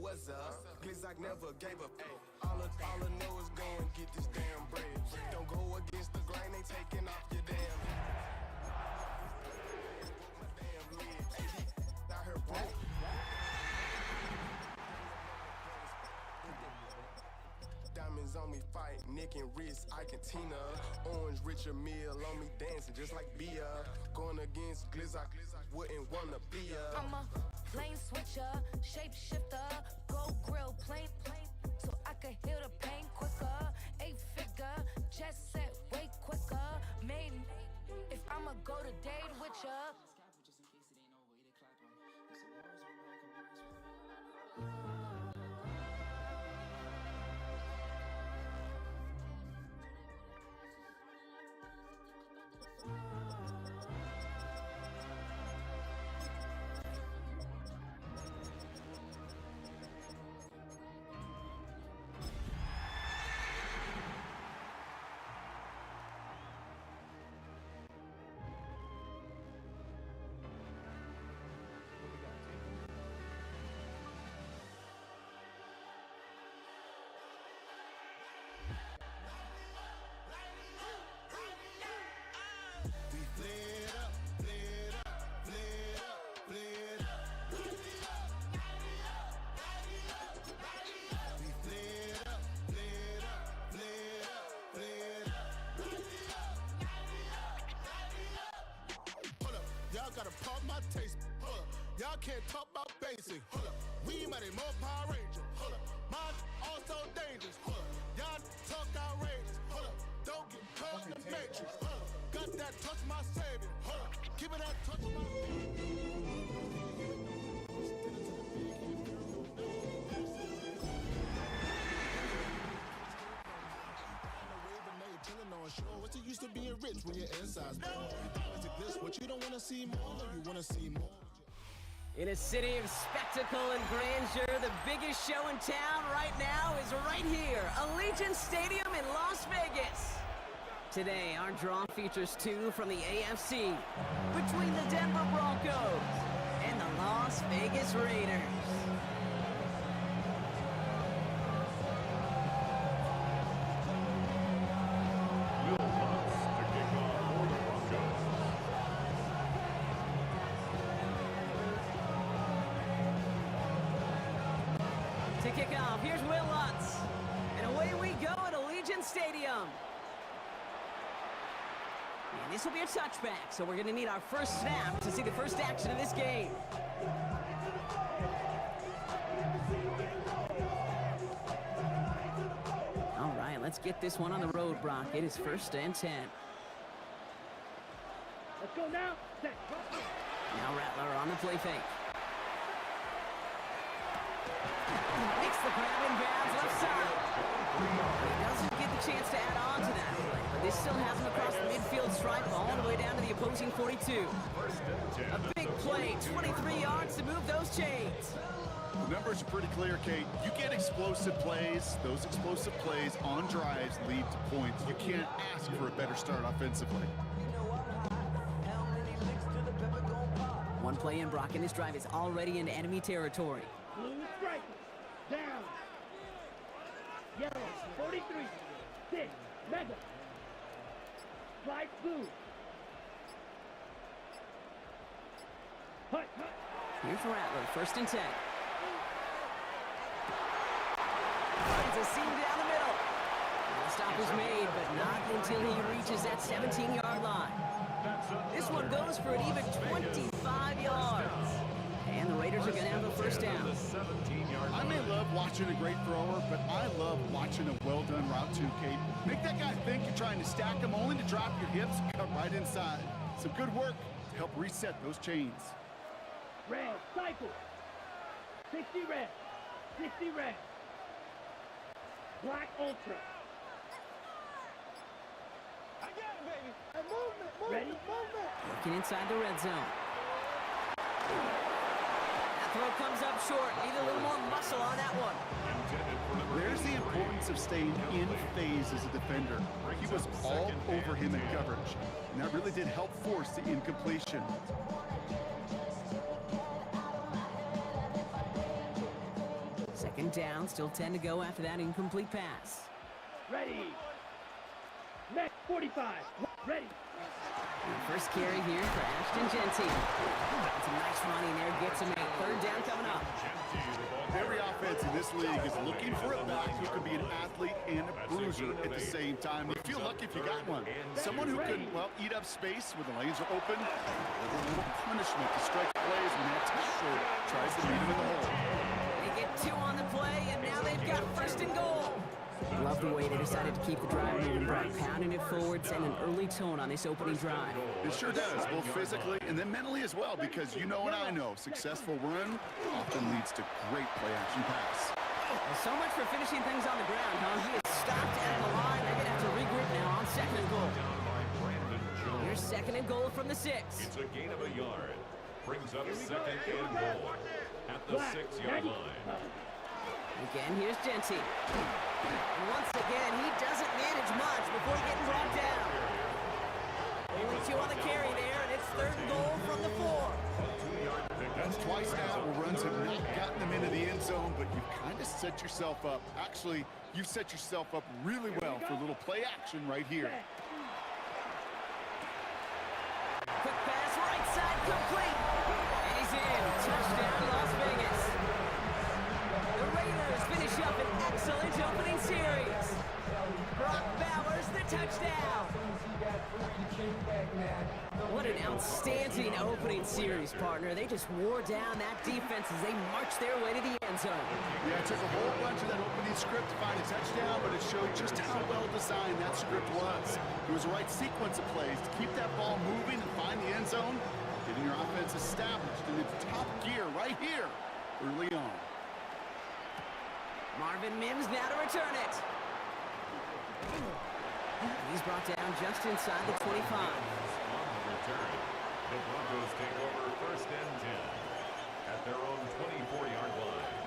what's up? Glizzock never gave up. All I know is go and get this damn bread. Don't go against the grain, they taking off your damn lid. Out here broke. Diamonds on me fight, neck and wrist, Ike and Tina. Orange Richard Mill on me dancing just like Bia. Going against Glizzock, wouldn't wanna be a. I'm a lane switcher, shape shifter, go grill, plain, so I can heal the pain quicker. 8-figure, jet set way quicker. Made if I'ma go to date with ya. Gotta pump my taste. Y'all can't talk about basic. We mighty more Power Ranger. Mine also dangerous. Y'all talk outrageous. Don't get caught in the matrix. Got that touch my savior. Give me that touch my on shore. What's it used to being rich when your inside's born? Is it this what you don't want to see more? You want to see more? In a city of spectacle and grandeur, the biggest show in town right now is right here, Allegiant Stadium in Las Vegas. Today, our draw features two from the AFC, between the Denver Broncos and the Las Vegas Raiders. To kick off, here's Will Lutz. And away we go at Allegiant Stadium. And this will be a touchback, so we're going to need our first snap to see the first action of this game. All right, let's get this one on the road, Brock. It is 1st and 10. Let's go now. Set. Now Rattler on the play fake. Makes the grab and grabs left side. He doesn't get the chance to add on to that play, but they still have him across the midfield stripe all the way down to the opposing 42. A big play, 23 yards to move those chains. The numbers are pretty clear, Kate. You get explosive plays. Those explosive plays on drives lead to points. You can't ask for a better start offensively. One play in, Brock, and this drive is already into enemy territory. Blue strike. Down. Yellow. 43. 6. Mega. Slide blue. Hut. Here's Rattler, 1st and 10. Finds a seam down the middle. The stop was made, but not until he reaches that 17-yard line. This one goes for an even 25 yards. And the Raiders are going to have a first down. I may love watching a great thrower, but I love watching a well-done route too, Kate. Make that guy think you're trying to stack him, only to drop your hips and cut right inside. Some good work to help reset those chains. Red. Cycle. 60 red. 60 red. Black Ultra. I got it, baby. Movement. Ready? Movement. Working inside the red zone. That throw comes up short. Need a little more muscle on that one. There's the importance of staying in phase as a defender. He was all over him in coverage, and that really did help force the incompletion. Second down, still 10 to go after that incomplete pass. Ready. Next 45. Ready. And first carry here for Ashton Genty. It's a nice running there, gets him a third down coming up. Every offense in this league is looking for a back who can be an athlete and a bruiser at the same time. You feel lucky if you got one. Someone who can, well, eat up space when the lanes are open. A little punishment to strike plays when that tackler tries to meet him in the hole. They get 2 on the play, and now they've got first and goal. Love the way they decided to keep the drive moving, Brian. Pounding it forward, setting an early tone on this opening drive. It sure does, both physically and then mentally as well, because you know and I know successful run often leads to great play-action pass. Well, so much for finishing things on the ground, huh? He is stopped at the line. They're going to have to regroup now on second and goal. Here's second and goal from the 6. It's a gain of a yard. Brings up second and goal at the 6-yard line. Again, here's Genty. And once again, he doesn't manage much before getting brought down. Only 2 on the carry there, and it's third and goal from the 4. That's twice now where runs have not gotten them into the end zone, but you've kind of set yourself up. Actually, you set yourself up really well for a little play action right here. Quick pass, right side, complete. And he's in. Touchdown, Las Vegas. The Raiders finish up an excellent opening series. Brock Bowers, the touchdown. What an outstanding opening series, partner. They just wore down that defense as they marched their way to the end zone. Yeah, it took a whole bunch of that opening script to find a touchdown, but it showed just how well designed that script was. It was the right sequence of plays to keep that ball moving and find the end zone, getting your offense established in its top gear right here early on. Marvin Mims now to return it. He's brought down just inside the 25. On the return, the Broncos take over first and 10 at their own 24-yard line.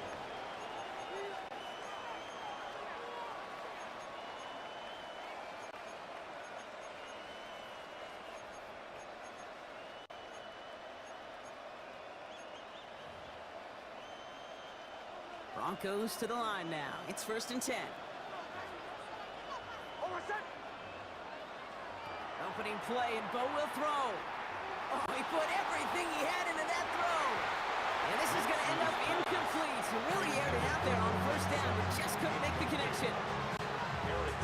Broncos to the line now. It's first and 10. Opening play, and Bo will throw. Oh, he put everything he had into that throw. And this is going to end up incomplete. He really aired it out there on first down, but just couldn't make the connection.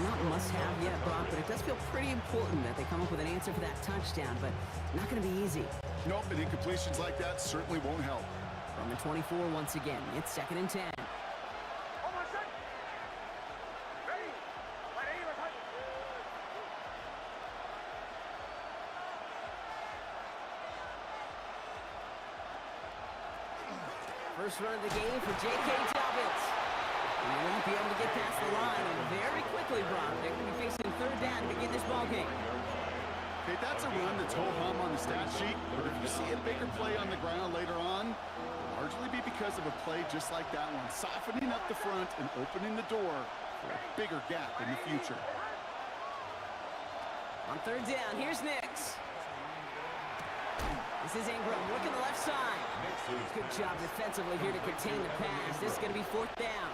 Not must-have yet, Brock, but it does feel pretty important that they come up with an answer for that touchdown, but not going to be easy. Nope, and incompletions like that certainly won't help. From the 24 once again, it's second and 10. First run of the game for J.K. Dobbins. He won't be able to get past the line, and very quickly, Brock, they're going to be facing third down to begin this ball game. Okay, that's a run that's ho-hum on the stat sheet, but if you see a bigger play on the ground later on, it'll largely be because of a play just like that one, softening up the front and opening the door for a bigger gap in the future. On third down, here's Nix. This is Ingram working the left side. Good job defensively here to contain the pass. This is going to be fourth down.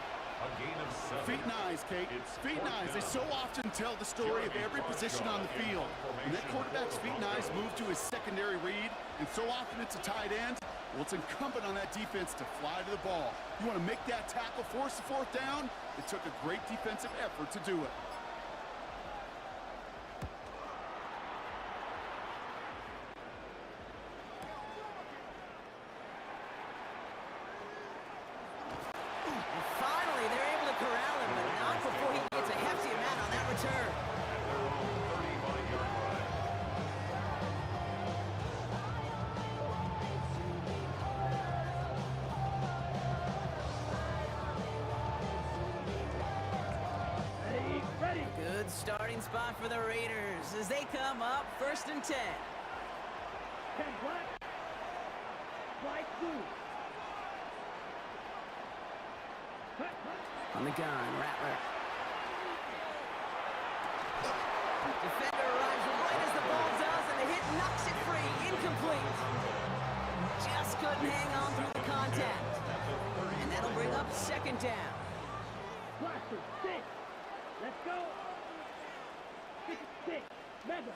A gain of 7. Feet and eyes, Kate. Feet and eyes. They so often tell the story of every position on the field. When that quarterback's feet and eyes move to his secondary read, and so often it's a tight end, well, it's incumbent on that defense to fly to the ball. You want to make that tackle, force the fourth down? It took a great defensive effort to do it. Finally, they're able to corral him, but not before he gets a hefty amount on that return. Ready. Good starting spot for the Raiders as they come up first and 10. 10 black. Black blue. On the gun, Rattler. Defender arrives right as the ball does, and the hit knocks it free. Incomplete. Just couldn't hang on through the contact. And that'll bring up Second down. Blaster, 6. Let's go. 6. Mega.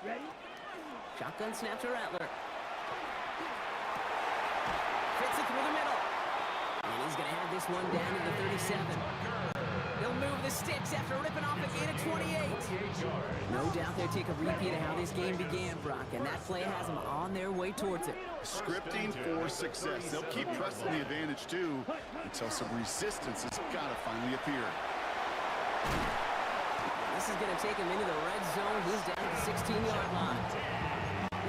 Ready? Shotgun snap to Rattler. Fits it through the middle. And he's going to have this one down to the 37. He'll move the sticks after ripping off a gain of 28. No doubt they'll take a repeat of how this game began, Brock, and that play has them on their way towards it. Scripting for success. They'll keep pressing the advantage, too, until some resistance has got to finally appear. This is going to take him into the red zone. He's down at the 16-yard line.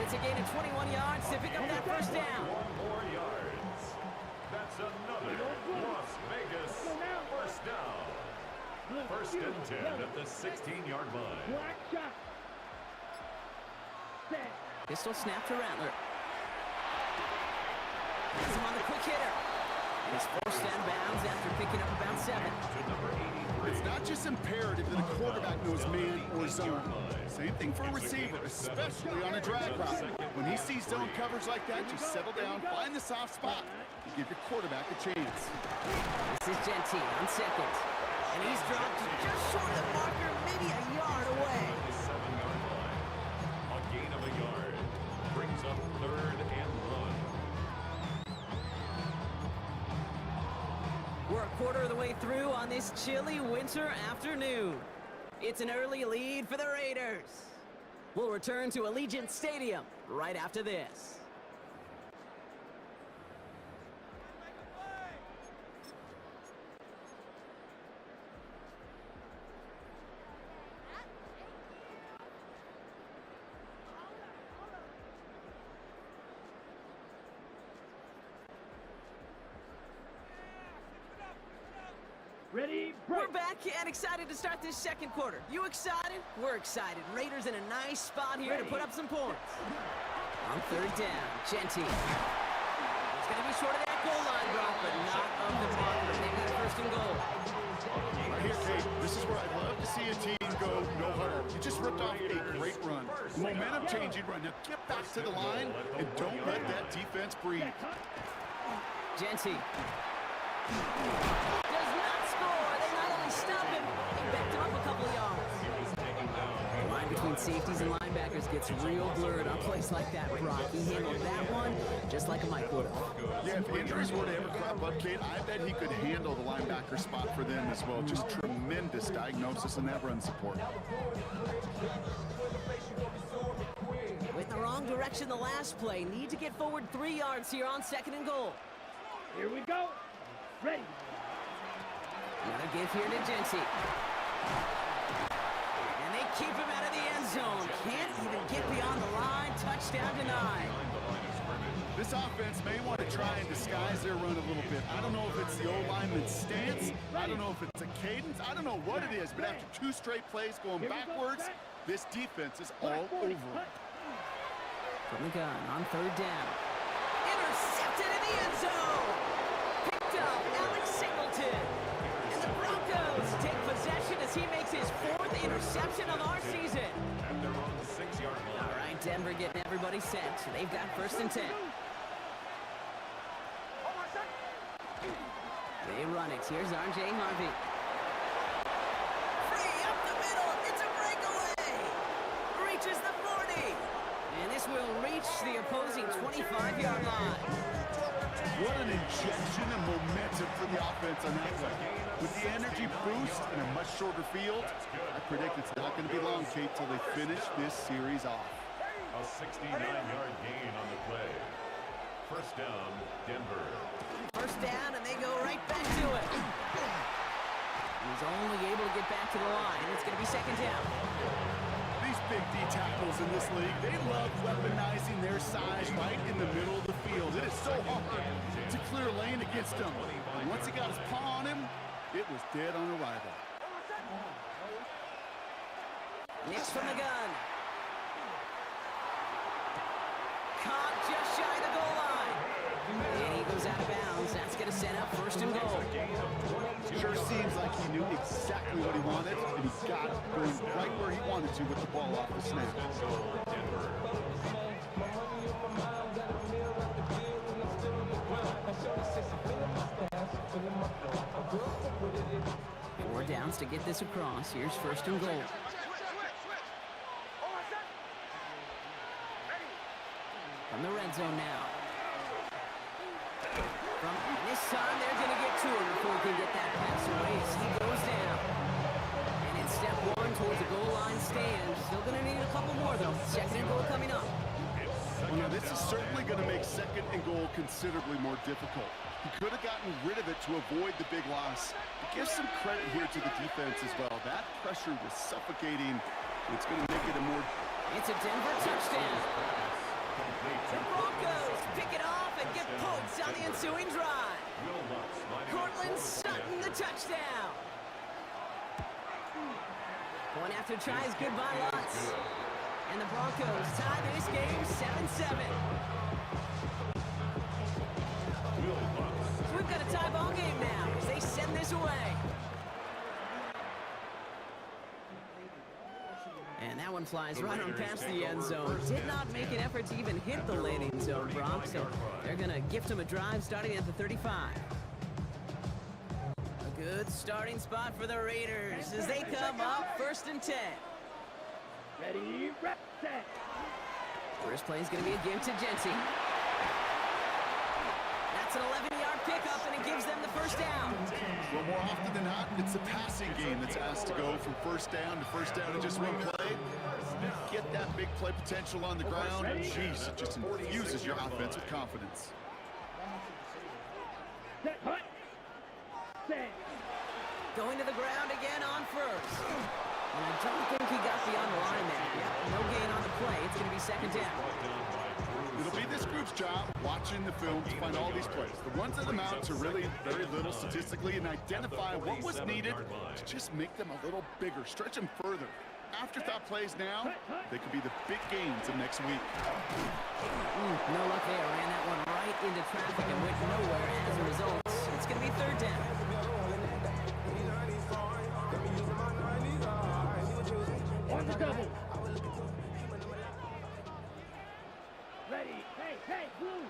It's a gain of 21 yards to pick up that first down. 1 more yards. That's another Las Vegas first down. First and 10 at the 16-yard line. Black shot. Set. Pistol snap to Rattler. Gets him on the quick hitter. And he's forced out of bounds after picking up about 7. To number 83. It's not just imperative that a quarterback knows man or zone. Same thing for a receiver, especially on a drag route. When he sees zone coverage like that, just settle down, find the soft spot, and give your quarterback a chance. This is Gentile on second. And he's dropped just short of the marker, maybe a yard away. The 7-yard line. A gain of a yard. Brings up 3rd and run. We're a quarter of the way through on this chilly winter afternoon. It's an early lead for the Raiders. We'll return to Allegiant Stadium right after this. Ready, break. We're back and excited to start this second quarter. You excited? We're excited. Raiders in a nice spot here to put up some points. On 3rd down, Gentile. He's going to be short of that goal line, Brock, but not of the marker. They got 1st and goal. Right here, Kate, this is where I'd love to see a team go no huddle. You just ripped off a great run. Momentum-changing run. Now get back to the line and don't let that defense breathe. Gentile. Does not score. They not only stop him, they backed him up a couple of yards. The line between safeties and linebackers gets real blurred on plays like that, Brock. He handled that one just like a Mike would have. Yeah, if injuries were to ever crop up, Kate, I bet he could handle the linebacker spot for them as well. Just tremendous diagnosis in that run support. Went in the wrong direction the last play. Need to get forward 3 yards here on 2nd and goal. Here we go. Ready. Another give here to Gentile. And they keep him out of the end zone. Can't even get beyond the line. Touchdown denied. This offense may want to try and disguise their run a little bit. I don't know if it's the old lineman's stance. I don't know if it's a cadence. I don't know what it is, but after 2 straight plays going backwards, this defense is all over it. From the gun on 3rd down. Intercepted in the end zone. Picked up Alex Singleton. And the Broncos take possession as he makes his 4th interception of our season. At their own 6-yard line. All right, Denver getting everybody set. So they've got 1st and 10. They run it. Here's R.J. Harvey. Free up the middle. It's a breakaway. Reaches the 40. And this will reach the opposing 25-yard line. What an injection of momentum for the offense on that play. With the energy boost and a much shorter field, I predict it's not going to be long, Kate, till they finish this series off. A 69-yard gain on the play. First down, Denver. 1st down, and they go right back to it. He's only able to get back to the line. It's going to be 2nd down. These big D tackles in this league, they love weaponizing their size right in the middle of the field. It is so hard to clear a lane against him. And once he got his paw on him, it was dead on arrival. Nix from the gun. Caught just shy of the goal line. And he goes out of bounds. That's going to set up 1st and goal. Sure seems like he knew exactly what he wanted, and he got it going right where he wanted to with the ball off the snap. wants to get this across. Here's first and goal. From the red zone now. And this time they're going to get to him before he can get that pass away as he goes down. And in step one towards the goal line stand. Still going to need a couple more, though. Second and goal coming up. Well, now this is certainly going to make second and goal considerably more difficult. He could have gotten rid of it to avoid the big loss. But give some credit here to the defense as well. That pressure was suffocating. It's going to make it a more... It's a Denver touchdown. The Broncos pick it off and get points on the ensuing drive. Cortland Sutton, the touchdown. Point after try is good by Lutz. And the Broncos tie this game 7-7. So we've got a tie ball game now as they send this away. And that one flies right on past the end zone. Did not make an effort to even hit the landing zone, Brock. So they're going to gift him a drive starting at the 35. A good starting spot for the Raiders as they come up first and 10. Ready, rep, set. First play is going to be a give to Genty. That's an 11-yard pickup, and it gives them the first down. Well, more often than not, it's the passing game that's asked to go from first down in just one play. Get that big play potential on the ground. Jeez, it just infuses your offense with confidence. Set, hut. Set. Going to the ground again on first. And I don't think he got beyond the line there. Yep, no gain on the play. It's going to be second down. It'll be this group's job watching the film to find all these plays. The ones that amount to really very little statistically and identify what was needed to just make them a little bigger, stretch them further. Afterthought plays now, they could be the big gains of next week. No luck there. Ran that one right into traffic and went nowhere as a result. It's going to be third down. On the double. Ready. Hey, blue.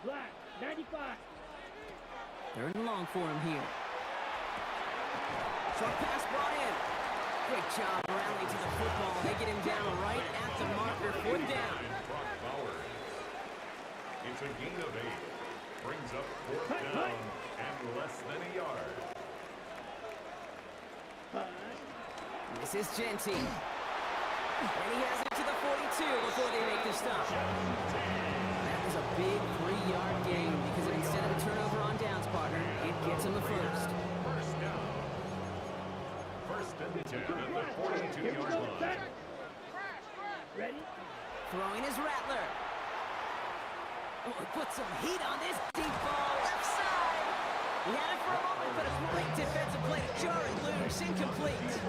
Black, 95. Third and long for him here. Short pass brought in. Great job rallying to the football. They get him down right at the marker. Fourth down. It's a gain of 8. Brings up fourth down and less than a yard. This is Genty. And he has it to the 42 before they make the stop. That was a big 3-yard gain because instead of a turnover on downs, partner, it gets him the first. First down. First and 10 at the 42-yard line. Ready? Throwing his Rattler. Oh, he put some heat on this deep ball. Left side. He had it for a moment, but a great defensive play to jar it loose. Incomplete.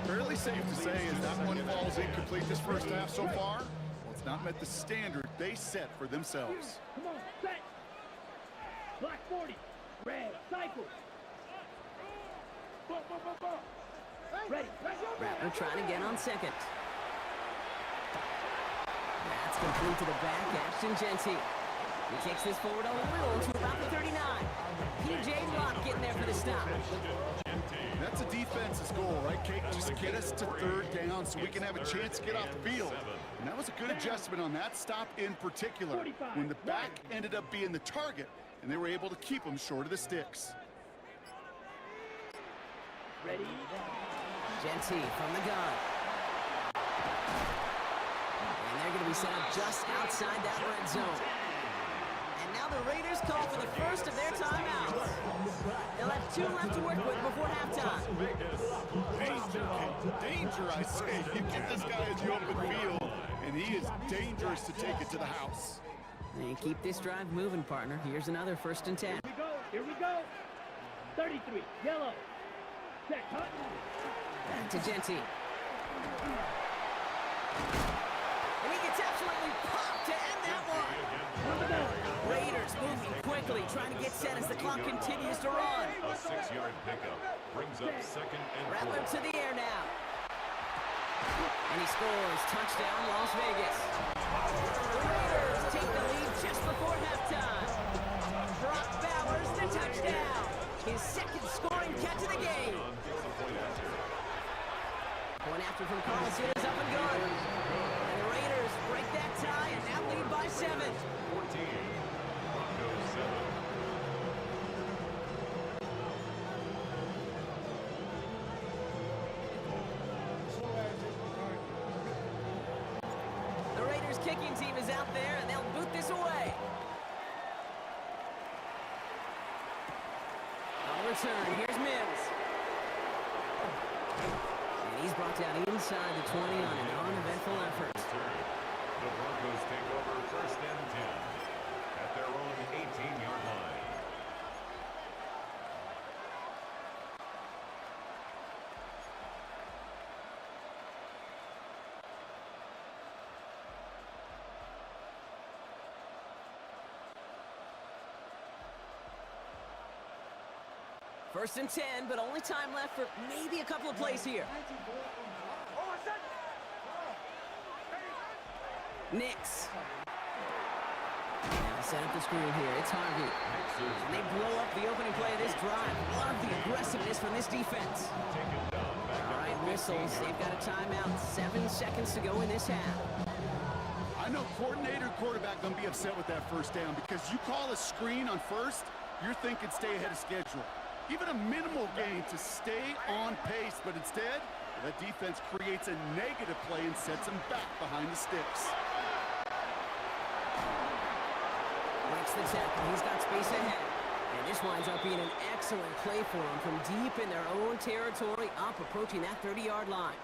Fairly safe to say as that one falls incomplete this first half so far. Well, it's not met the standard they set for themselves. Come on, set. Black 40. Red, cycle. Ready. Rattler trying again on second. That's complete to the back, Ashton Genty. He takes this forward on the wheel to about the 39. P.J. Locke getting there for the stop. That's a defense's goal, right, Kate? Just get us to third down so we can have a chance to get off the field. And that was a good adjustment on that stop in particular, when the back ended up being the target, and they were able to keep them short of the sticks. Ready? Genty from the gun. And they're going to be set up just outside that red zone. And now the Raiders call for the first of their timeouts. They'll have 2 left to work with before halftime. Danger, I say. You get this guy in the open field, and he is dangerous to take it to the house. And keep this drive moving, partner. Here's another first and 10. Here we go. 33, yellow. Set, hut. Back to Genty. And he gets absolutely popped to end that one. Raiders moving quickly, trying to get set as the clock continues to run. A 6-yard pickup brings up second and 4. Rattler to the air now. And he scores. Touchdown, Las Vegas. The Raiders take the lead just before halftime. Brock Bowers, the touchdown. His second scoring catch of the game. after from Carlos is up and good. And the Raiders break that tie and now lead by 7. 14, Broncos 7. The Raiders kicking team is out there, and they'll boot this away. On the return, here's Mims. And he's brought down inside the 20 on an uneventful effort. The Broncos take over 1st and 10 at their own 18-yard line. First and 10, but only time left for maybe a couple of plays here. Nix. Now set up the screen here. It's Harvey. And they blow up the opening play of this drive. Love the aggressiveness from this defense. All right, whistles. They've got a timeout. 7 seconds to go in this half. I know coordinator and quarterback going to be upset with that first down because you call a screen on first, you're thinking stay ahead of schedule. Even a minimal gain to stay on pace, but instead, the defense creates a negative play and sets them back behind the sticks. Breaks the tackle. He's got space ahead. And this winds up being an excellent play for him from deep in their own territory, up approaching that 30-yard line.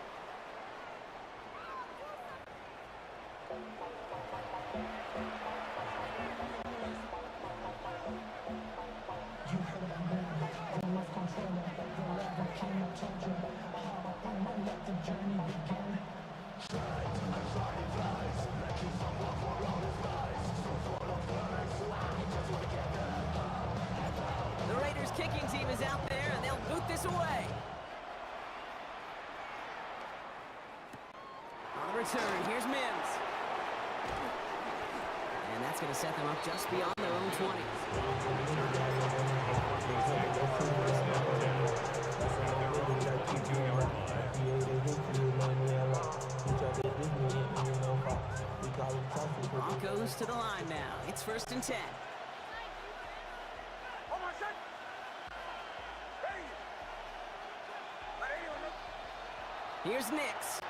The Raiders kicking team is out there, and they'll boot this away. On the return, here's Mims. And that's going to set them up just beyond their own 20. Broncos to the line now. It's 1st and 10. Here's Nix.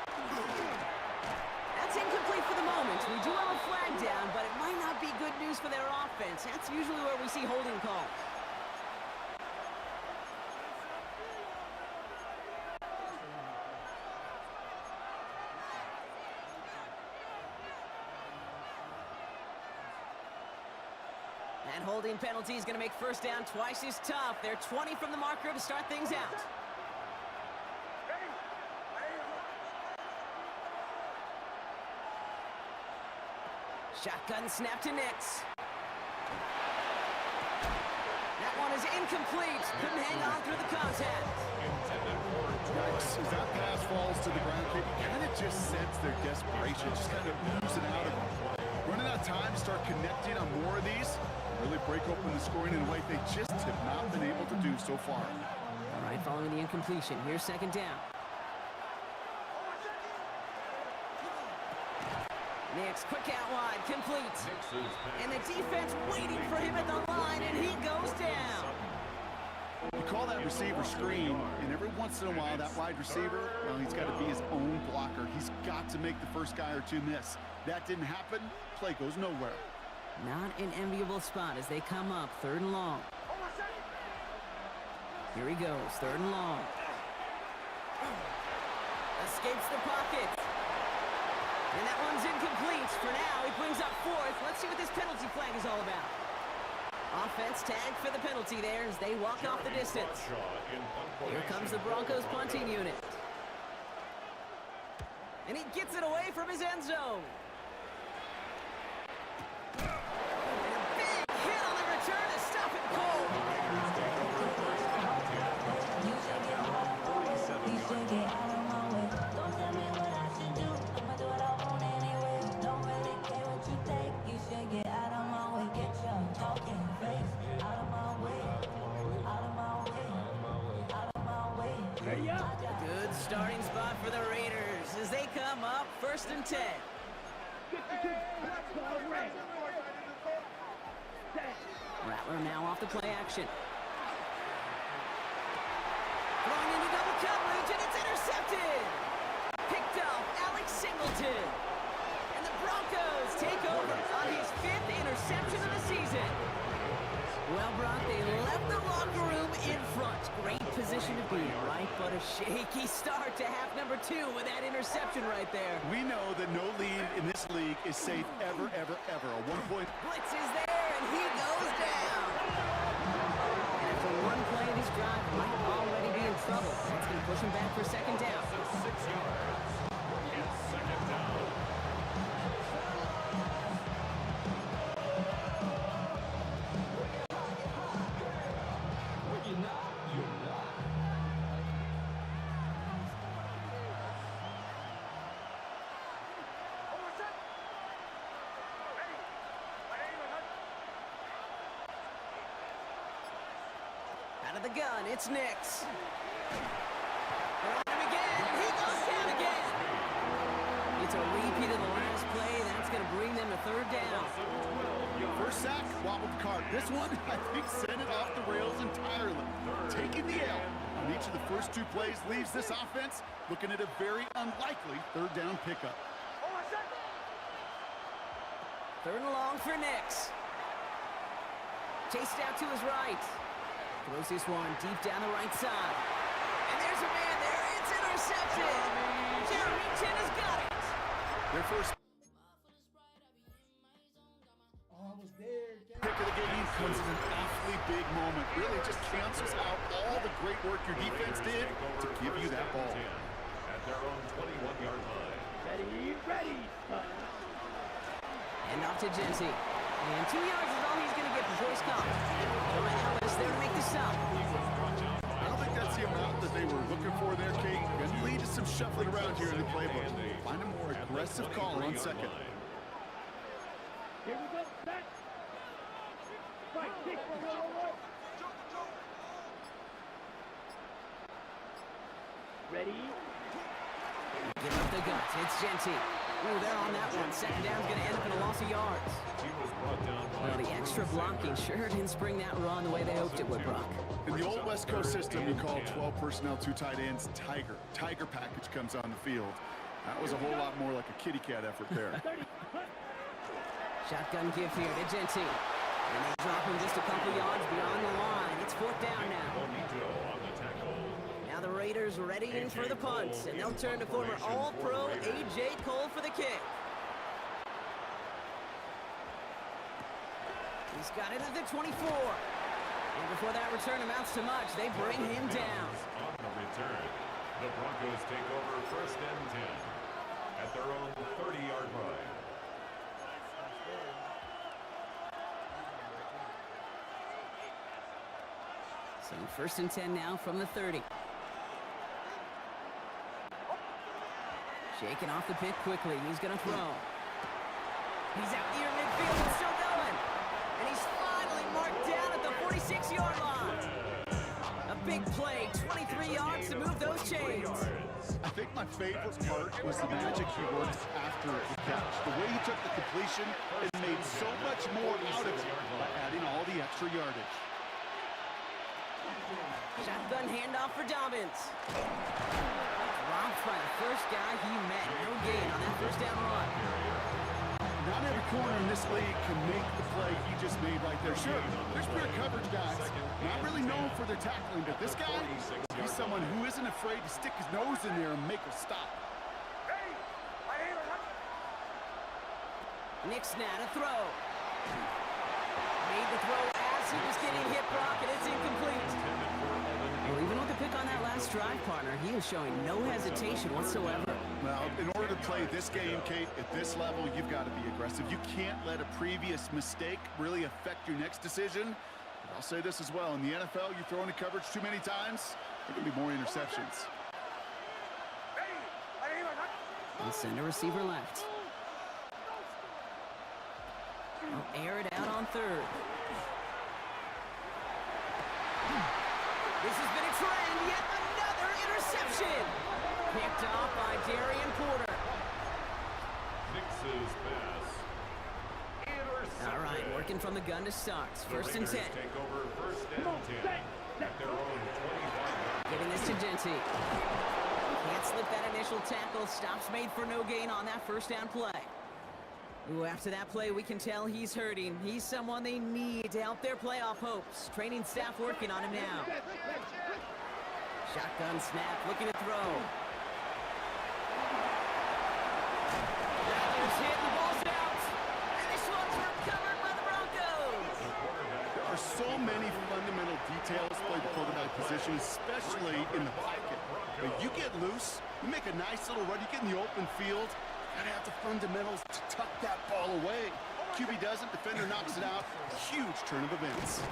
That's incomplete for the moment. We do have a flag down, but it might not be good news for their offense. That's usually where we see holding calls. That holding penalty is going to make first down twice as tough. They're 20 from the marker to start things out. Shotgun snap to Nix. That one is incomplete. Couldn't hang on through the contact. As that pass falls to the ground, they kind of just sense their desperation, just kind of oozing out of them. Running out of time to start connecting on more of these, really break open the scoring in a way they just have not been able to do so far. All right, following the incompletion, here's 2nd down. Nix, quick out wide, complete. And the defense waiting for him at the line, and he goes down. You call that receiver screen, and every once in a while, that wide receiver, well, he's got to be his own blocker. He's got to make the first guy or two miss. That didn't happen, play goes nowhere. Not an enviable spot as they come up, 3rd and long. Here he goes, 3rd and long. Escapes the pocket. And that one's incomplete. For now, he brings up 4th. Let's see what this penalty flag is all about. Offense tagged for the penalty there as they walk off the distance. Here comes the Broncos punting unit. And he gets it away from his end zone. And a big hit on the return to stop it cold. Good starting spot for the Raiders as they come up 1st and 10. Rattler now off the play action. Throwing into double coverage, and it's intercepted. Picked off Alex Singleton. And the Broncos take over on his 5th interception of the season. Well, Brock, they left the locker room in front. Great position to be, right? But a shaky start to half number 2 with that interception right there. We know that no lead in this league is safe ever, ever, ever. A 1-point blitz is there, and he goes down. And after one play of his drive, might already be in trouble. That's going to push him back for 2nd down. 6 yards. It's 2nd down. Out of the gun, it's Nix. They're on him again, and he goes down again. It's a repeat of the last play. That's going to bring them to 3rd down. First sack, wobbled the cart. This one, I think, sent it off the rails entirely. Taking the L on each of the first 2 plays leaves this offense looking at a very unlikely 3rd down pickup. 3rd and long for Nix. Chased out to his right. Throws this one deep down the right side. And there's a man there. It's intercepted. Jeremy Chin has got it. Their first pick of the game comes in an awfully big moment. Really just cancels out all the great work your defense did to give you that ball. At their own 21-yard line. Ready. And off to Genty. And 2 yards is all he's going to get before he's caught. Ellis there to make the stop. I don't think that's the amount that they were looking for there, Kate. Going to lead to some shuffling around here in the playbook. Find a more aggressive call on 2nd. Here we go, set. Fight, 6. Ready? Give up the guts. It's Genty. Ooh, they're on that one. 2nd down's going to end up in a loss of yards. Well, the extra blocking sure didn't spring that run the way they hoped it would, Brock. In the old West Coast system, you call 12 personnel, 2 tight ends, Tiger. Tiger package comes on the field. That was a whole lot more like a kitty cat effort there. Shotgun give here to Genty. And they drop him just a couple yards beyond the line. It's 4th down now. Now the Raiders ready in for the punt, and they'll turn to former All-Pro A.J. Cole for the kick. He's got it at the 24. And before that return amounts to much, they bring him down. On the return, the Broncos take over 1st and 10 at their own 30-yard line. So 1st and 10 now from the 30. Shaking off the pick quickly. He's going to throw. He's out near midfield and still going. And he's finally marked down at the 46-yard line. A big play, 23 yards to move those chains. I think my favorite part was the magic he worked after the catch. The way he took the completion and made so much more out of it by adding all the extra yardage. Shotgun handoff for Dobbins. Dropped by the first guy he met. No gain on that 1st down run. Not every corner in this league can make the play he just made right there. Sure, there's pure coverage guys, not really known for their tackling, but this guy, he's someone who isn't afraid to stick his nose in there and make a stop. Nix now to throw. Made the throw as he was getting hit, Brock, and it's incomplete. Well, even with the pick on that last drive, partner, he is showing no hesitation whatsoever. Well, in order to play this game, Kate, at this level, you've got to be aggressive. You can't let a previous mistake really affect your next decision. But I'll say this as well. In the NFL, you throw into coverage too many times, there can be more interceptions. And send a receiver left. They'll air it out on 3rd. This has been a trend. Yet another interception. Picked off by Darian Porter. Nix's pass. Intercepted. All right, working from the gun to start. First and 10. Take over first and 10 at their own 25. Giving this to Genty. Can't slip that initial tackle. Stops made for no gain on that first down play. Ooh, after that play, we can tell he's hurting. He's someone they need to help their playoff hopes. Training staff working on him now. Shotgun snap, looking to throw. Raiders hit, the ball's out. And this one's recovered by the Broncos. There are so many fundamental details to play the quarterback position, especially in the pocket. But you get loose, you make a nice little run, you get in the open field, you gotta have the fundamentals to tuck that ball away. QB doesn't, defender knocks it out. Huge turn of events.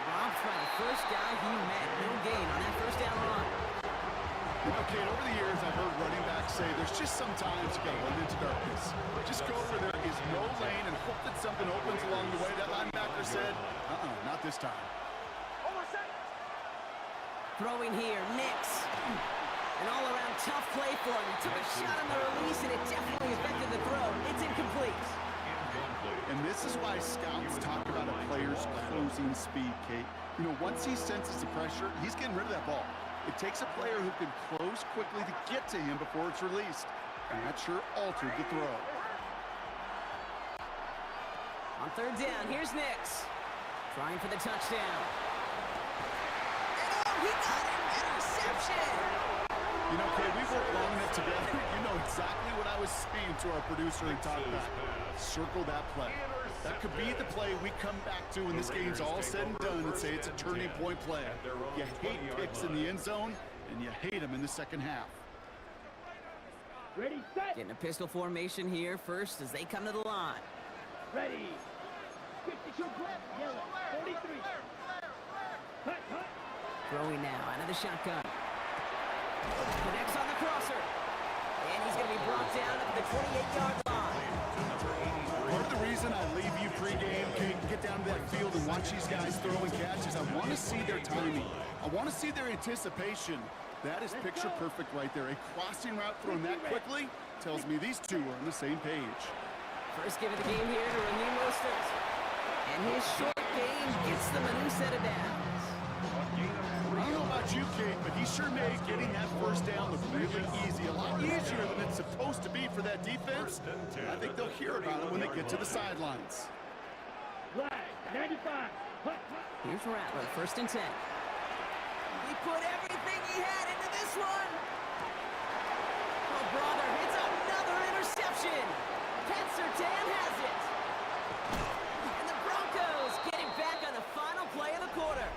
Robbed by the first guy he met. No gain on that first down run. You know, Kate, over the years, I've heard running backs say there's just sometimes you gotta run into darkness. Just go where there is no lane and hope that something opens along the way. That linebacker said, not this time. Throwing here, Nix. An all-around tough play for him. He took a shot on the release, and it definitely affected the throw. It's incomplete. And this is why scouts talk about a player's closing speed, Kate. You know, once he senses the pressure, he's getting rid of that ball. It takes a player who can close quickly to get to him before it's released. And that sure altered the throw. On third down, here's Nix. Trying for the touchdown. And he got an interception! You know, Kate, we've worked long enough together. You know exactly what I was saying to our producer and talk back. Circle that play. That could be the play we come back to when this game's all said and done and say it's a turning point play. You hate picks in the end zone, and you hate them in the second half. Ready, set. Getting a pistol formation here first as they come to the line. Ready. 52 grab, yellow, 43. Hut, hut. Throwing now out of the shotgun. Connects on the crosser. And he's going to be brought down at the 28-yard line. Part of the reason I leave you pregame, Kate, get down to that field and watch these guys throw and catch is I want to see their timing. I want to see their anticipation. That is picture perfect right there. A crossing route thrown that quickly tells me these two are on the same page. First give of the game here to Raheem Mostert. And his short game gets them a new set of downs. I don't know about you, Kate, but he sure made getting that first down look really easy. A lot easier than it's supposed to be for that defense. I think they'll hear about it when they get to the sidelines. Flag, 95. Hut, hut. Here's Rattler, first and 10. He put everything he had into this one. Oh, brother, it's another interception. Pat Surtain has it. And the Broncos getting back on the final play of the quarter.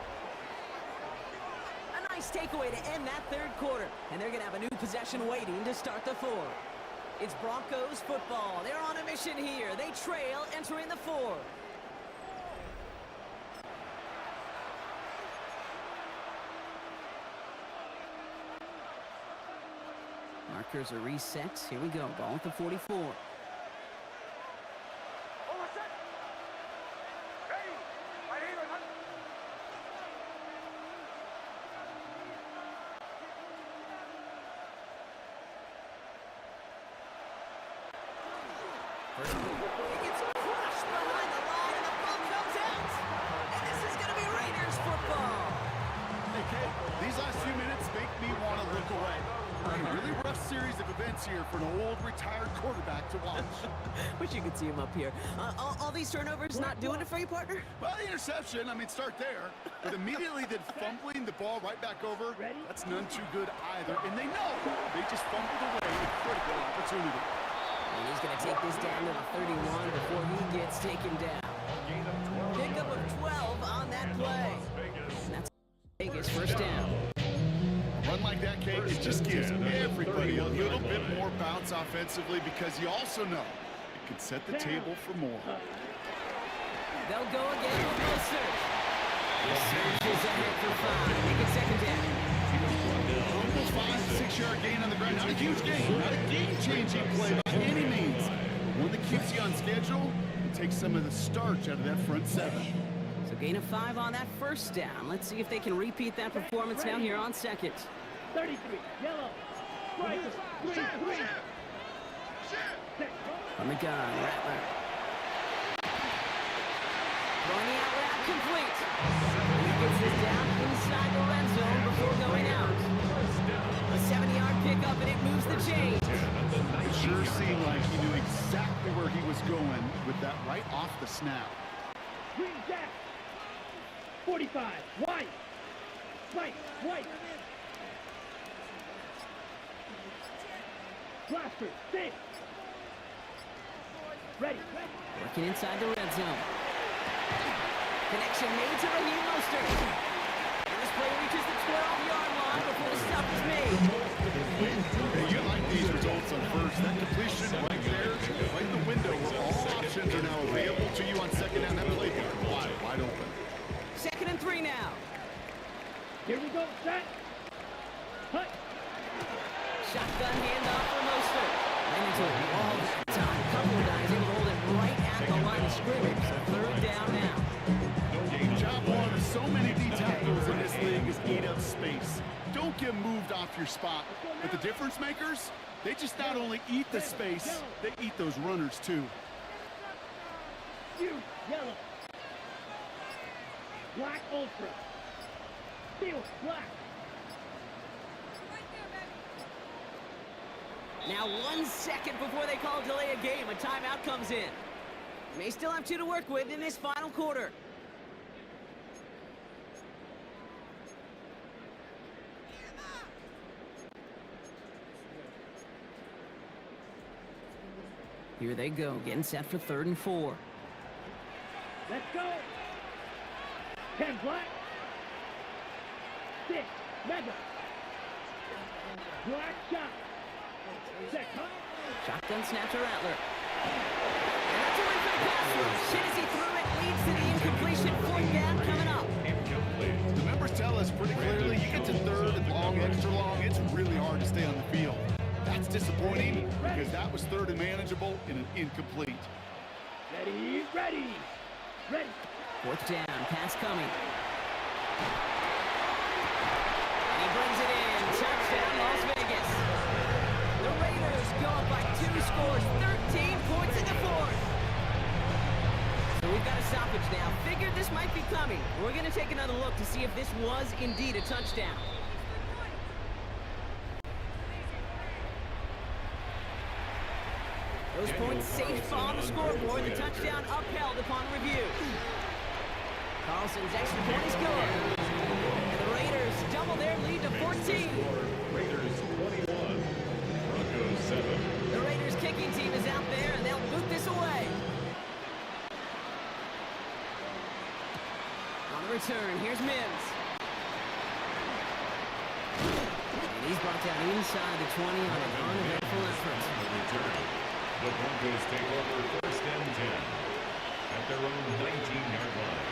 A nice takeaway to end that third quarter. And they're going to have a new possession waiting to start the fourth. It's Broncos football. They're on a mission here. They trail entering the fourth. Markers are reset. Here we go. Ball at the 44. First, he gets crushed behind the line, and the ball comes out. And this is going to be Raiders football. Hey, Kate, these last few minutes make me want to look away. A really rough series of events here for an old retired quarterback to watch. Wish you could see him up here. All these turnovers not doing it for you, partner? Well, the interception, I mean, start there. But immediately then fumbling the ball right back over, that's none too good either. And they know they just fumbled away a critical opportunity. And he's going to take this down to the 31 before he gets taken down. Pickup of 12 on that play. And that's Vegas first down. A run like that, Kate, it just gives everybody a little bit more bounce offensively because you also know it can set the table for more. They'll go again with Mostert. He surges ahead for 5. Make it second down. Almost 5-6-yard gain on the ground. Not a huge gain, not a game-changing play by any means. But one that keeps you on schedule and takes some of the starch out of that front seven. So gain of 5 on that first down. Let's see if they can repeat that performance now here on second. 33, yellow. From the gun, Rattler. Throwing the out route complete. He gets this down inside the red zone before going out. A 70-yard pickup, and it moves the chains. It sure seemed like he knew exactly where he was going with that right off the snap. Green Jack. 45. White. White. Blaster. 6. Ready. Working inside the red zone. Connection made to Raheem Mostert. And this play reaches the 12-yard line before the stop is made. Hey, you like these results on first. That completion right there, right in the window where all options are now available to you on second down. That play wide open. 2nd and 3 now. Here we go. Set. Hut. Shotgun handoff for Mostert. Ran into a wall that time. Couple of guys able to hold it right at the line of scrimmage. So 3rd down now. Job one of so many D tackles in this league is eat up space. Don't get moved off your spot. But the difference makers, they just not only eat the space, they eat those runners too. You. Yellow. Black Ultra. Steel. Black. Now 1 second before they call delay a game. A timeout comes in. May still have 2 to work with in this final quarter. Here they go, getting set for 3rd and 4. Let's go. 10 Black. 6 Mega. Black shot. Set. Shotgun snap to Rattler. And that's a win for the pass rush. Shinsey threw it, leads to the incompletion. 4th down coming up. The members tell us pretty clearly, you get to 3rd and long, extra long, it's really hard to stay on the field. That's disappointing because that was 3rd and manageable in an incomplete. Ready. 4th down, pass coming. And he brings it in. Touchdown, Las Vegas. The Raiders go up by 2 scores, 13 points in the 4th. So we've got a stoppage now. Figured this might be coming. We're going to take another look to see if this was indeed a touchdown. Those points safe on the scoreboard. The touchdown upheld upon review. Carlson's extra point is good. And the Raiders double their lead to 14. Raiders 21, Broncos 7. The Raiders kicking team is out there, and they'll boot this away. On the return, here's Mims. And he's brought down inside the 20 on an uneventful effort. The Broncos take over 1st and 10 at their own 19-yard line.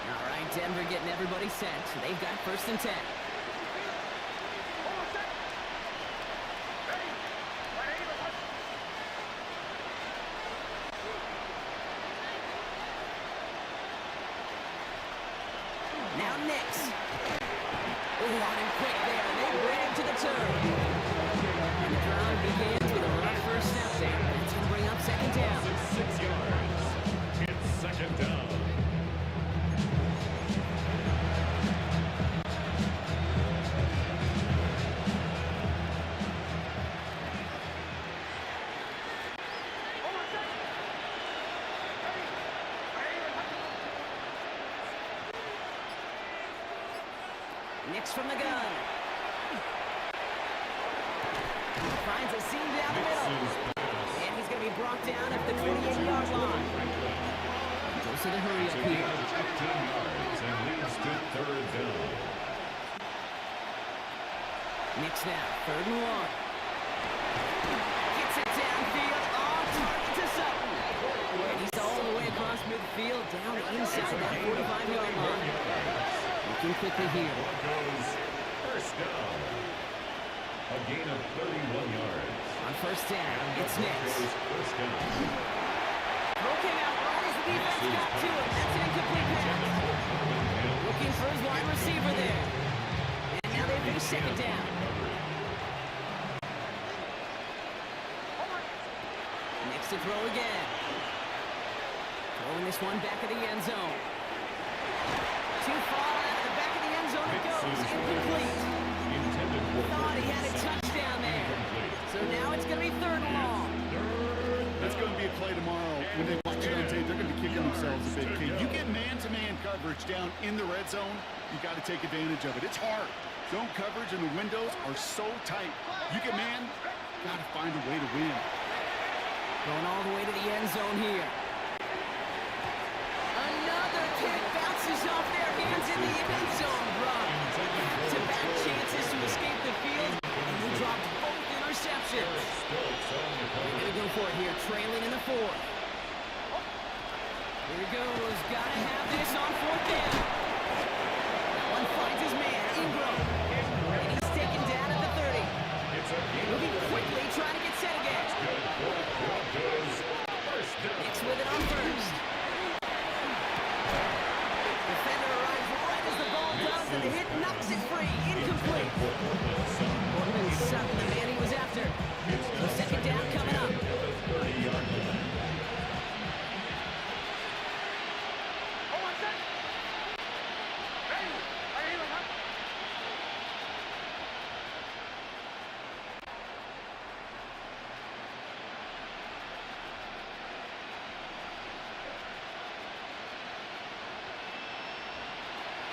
All right, Denver getting everybody set. So they've got 1st and 10. Now Knicks. Oh, on him quick there. They ran to the turn. And the drive begins with a rough first snap there. That's going to bring up 2nd down. 6 yards. It's 2nd down. Knicks from the gun. Finds a seam down the middle. And he's going to be brought down at the 28-yard line. Goes to the hurry up here. 15 yards and leads to 3rd down. Knicks now, 3rd and 1. Gets it downfield, on target to Sutton. And he's all the way across midfield, down inside that 45-yard line. Looking quickly here. Broncos 1st down. A gain of 31 yards. On 1st down, it's Knicks. 1st down. Throw came out right as the defense got to him. That's an incomplete pass. Looking for his wide receiver there. And now they face 2nd down. to throw again. Throwing this one back of the end zone. Too far out of the back of the end zone it goes. Incomplete. Thought he had a touchdown there. So now it's going to be 3rd and long. That's going to be a play tomorrow. When they watch it on tape, they're going to be kicking themselves a bit. Okay, you get man-to-man coverage down in the red zone, you got to take advantage of it. It's hard. Zone coverage and the windows are so tight. You get man, got to find a way to win. Going all the way to the end zone here. Another kick bounces off their hands in the end zone, Brock. Back-to-back chances to escape the field, and he dropped both interceptions. They're going to go for it here, trailing in the 4th. Here he goes. Got to have this on 4th down. That one finds his man, Ingram. And he's taken down at the 30. Moving quickly, trying to get set again. Hicks with it on 1st. Defender arrives right as the ball does, and the hit knocks it free. Incomplete. Portman Sutton, the man he was after. So 2nd down coming up.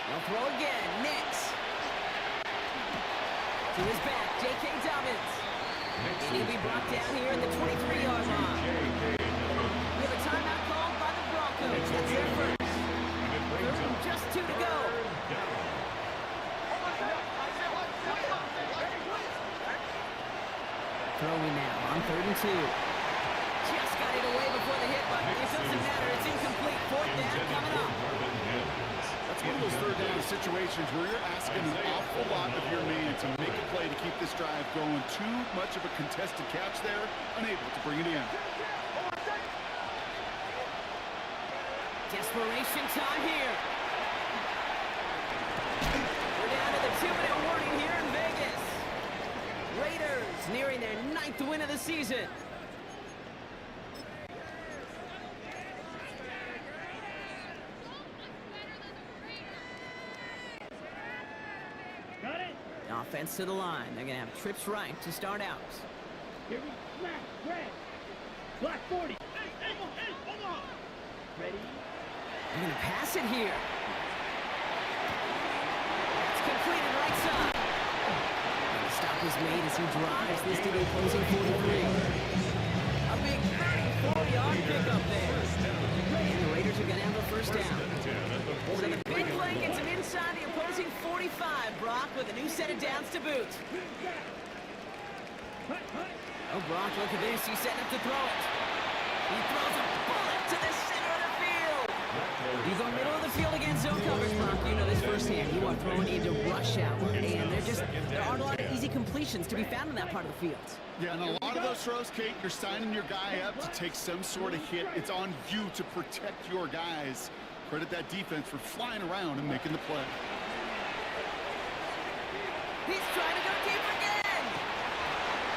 They'll throw again. Nix. To his back, J.K. Dobbins. And he'll be brought down here at the 23-yard line. We have a timeout called by the Broncos. That's their first. 3rd and just 2 to go. Throwing now on 3rd and 2. Just got it away before the hit, but it doesn't matter. It's incomplete. 4th down coming up. That's one of those 3rd down situations where you're asking an awful lot of your man to make a play to keep this drive going. Too much of a contested catch there, unable to bring it in. Desperation time here. We're down to the 2-minute warning here in Vegas. Raiders nearing their 9th win of the season. Offense to the line. They're going to have trips right to start out. Here we smash, red. Black 40. Hey, ready? They're going to pass it here. It's completed right side. And the stop is made as he drives this to the opposing 43. A big 34-yard pickup there. And the Raiders are going to have a 1st down. So the big play gets him inside the opposing 45, Brock, with a new set of downs to boot. Oh, Brock, look at this. He's setting up to throw it. He throws a bullet to the center of the field. You go middle of the field against zone coverage, Brock. You know this firsthand. You are throwing into rush hour, and there aren't a lot of easy completions to be found in that part of the field. Yeah, and a lot of those throws, Kate, you're signing your guy up to take some sort of hit. It's on you to protect your guys. Credit that defense for flying around and making the play. He's trying to go deep again.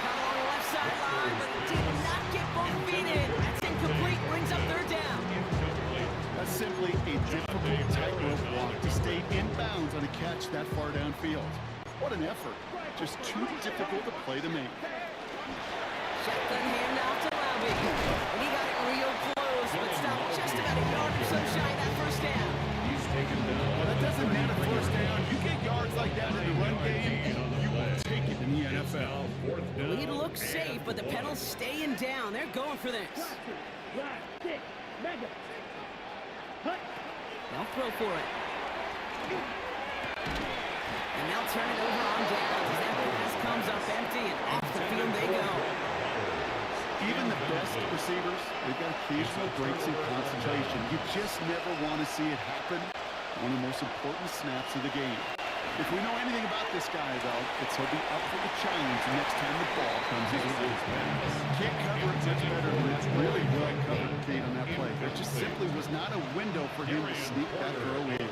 Come on the left sideline, but he did not get both feet in. That's incomplete. Brings up 3rd down. That's simply a difficult tightrope walk to stay in bounds on a catch that far downfield. What an effort. Just too difficult to play to make. Shotgun handoff to Lobby. And he got it real close, but stopped just about a yard or so shy of that 1st down. He's taken down. Well, that doesn't matter 1st down. You get yards like that in the run game, you will take it in the NFL. The lead looks safe, but the pedals staying down. They're going for this. Black 6, mega. Hut. They'll throw for it. And they'll turn it over on downs as that pass comes up empty, and off the field they go. Even the best receivers, they've got occasional breaks in concentration. You just never want to see it happen. One of the most important snaps of the game. If we know anything about this guy, though, it's he'll be up for the challenge the next time the ball comes his way. Can't cover it much better, but it's really well covered, Kate, on that play. There just simply was not a window for him to sneak that throw in.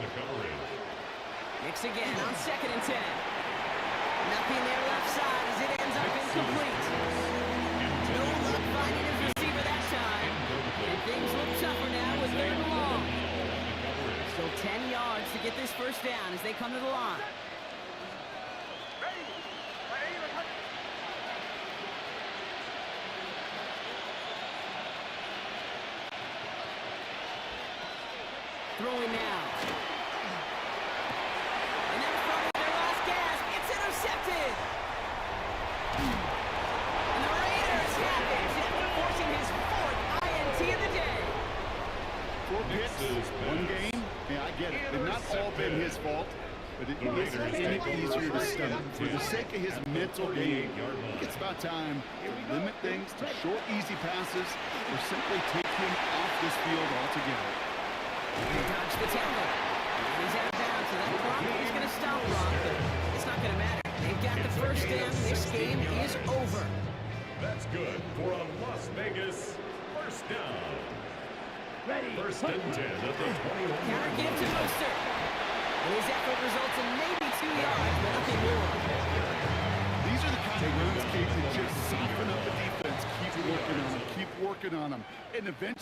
Mix again on 2nd and 10. Nothing there left side as it ends up incomplete. No luck finding his receiver that time. Things look tougher now with 3rd and long. Still 10 yards to get this first down as they come to the line. Throwing now. And that was probably their last gasp. It's intercepted. And the Raiders have it after forcing his 4th INT of the day. 4 picks, 1 game. Yeah, I get it. They've not all been his fault, but it makes it easier to stomach. For the sake of his mental game, I think it's about time to limit things to short, easy passes or simply take him off this field altogether. He dodged the tackle. And he's out of bounds, so that clock is going to stop Brock, but it's not going to matter. They've got the first down. This game is over. That's good for a Las Vegas first down. Ready. First and 10 at the 21. Counter give to Booster. And his effort results in maybe 2 yards, but nothing more. These are the kind of runs, Kate, that just soften up the defense. Keep working on them. Keep working on them. And eventually